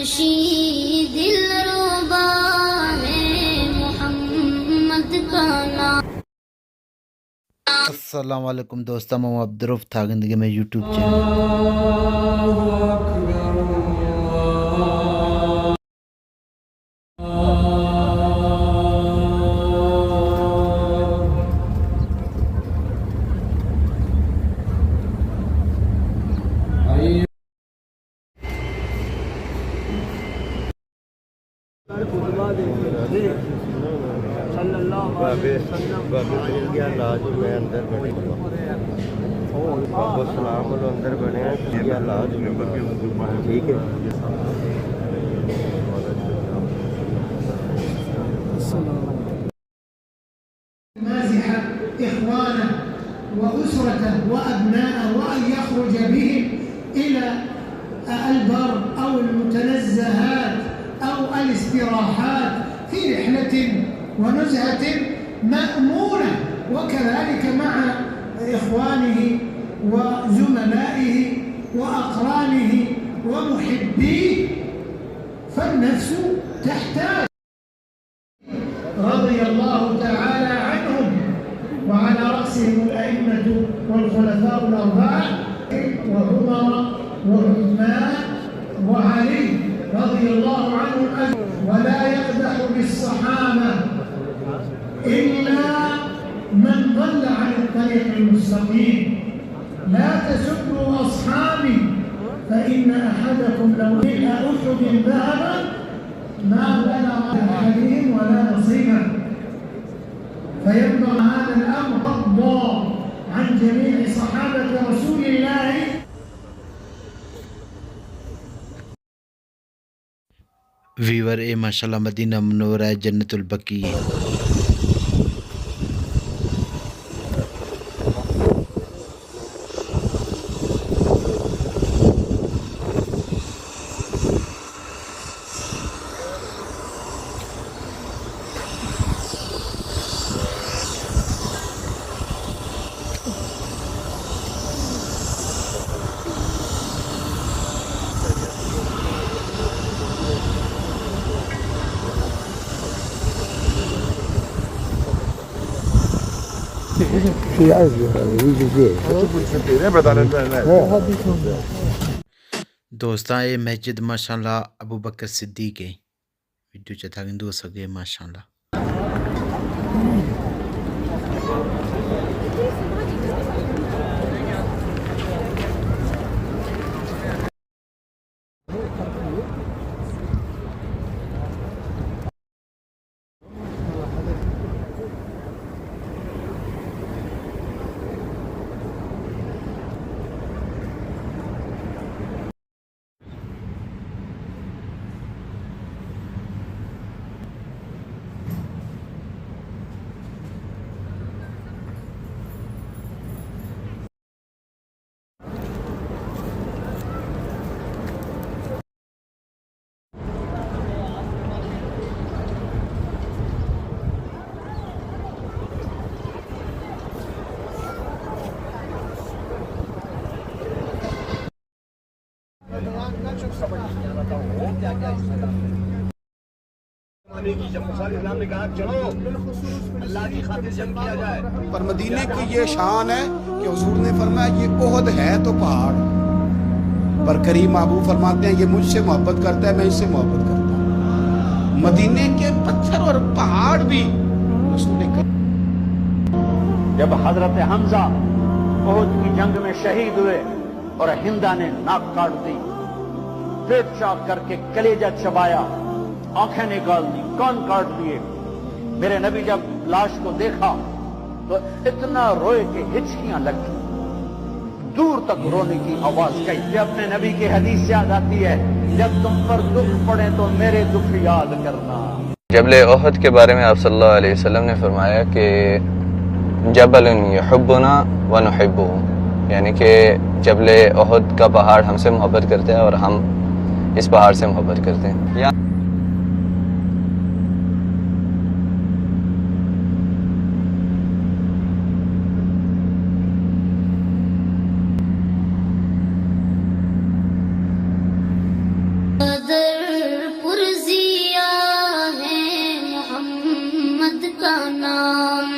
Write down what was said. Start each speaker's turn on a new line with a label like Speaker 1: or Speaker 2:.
Speaker 1: नशी दिलरुबा है मोहम्मद का नाम।
Speaker 2: अस्सलाम वालेकुम दोस्तों, मैं अब्दुर्रऊफ थागंदगी में यूट्यूब चैनल
Speaker 3: अंदर बने ठीक है।
Speaker 4: مازحة إخوانه وأسرته وأبناءه وأن يخرج بهم إلى البر أو المتنزهات أو الاستراحات في رحلة ونزهة مأمونة، وكذلك مع إخوانه وزملائه وأقرانه ومحبيه، فالنفس تحتاج. رضي الله تعالى عنهم وعلى رأسهم الأئمة والخلفاء الأربعة وعمر وعثمان وعلي رضي الله عنهم أجمعين. ولا يقدح بالصحابة إلا من ضل عن الطريق المستقيم. لا تسبوا أصحابي فإن أحدكم لو ملء أحد ذهبا ما بلغ أحدهم ولا نصيبا. فينبغي هذا الأمر فضلا عن جميع صحابة رسول الله.
Speaker 2: वीवर ए माशाल्लाह मदीना मुनव्वरा जन्नतुल बकी। दोस्तां ये मस्जिद माशाल्लाह अबू बकर सिद्दीक है वीडियो चथा हिंदू सगे माशाल्लाह।
Speaker 5: पर मदीने की ये शान है कि हुजूर ने फरमाया ये ओहद है तो पहाड़, पर करीम महबूब फरमाते हैं ये मुझसे मोहब्बत करता है, मैं इससे मोहब्बत करता हूँ। मदीने के पत्थर और पहाड़ भी
Speaker 6: जब हजरत हमजा ओहद की जंग में शहीद हुए और हिंदा ने नाक काट दी, पेट चाक करके कलेजा चबाया, आंखें निकाल दी, कान काट दिए। मेरे नबी जब लाश को देखा तो इतना रोए कि हिचकियां लगी, दूर तक रोने की आवाज गई। ये अपने नबी की हदीस याद आती है, जब तुम पर दुख पड़े तो मेरे दुख याद करना।
Speaker 7: जबल ओहद के बारे में आप सल्लल्लाहु अलैहि वसल्लम ने फरमाया कि जबलन युहिब्बुना व नुहिब्बुहु, यानी कि जबल ओहद का पहाड़ हमसे मोहब्बत करते हैं और हम इस पहाड़ से मोहब्बत करते हैं।
Speaker 1: कदर का नाम।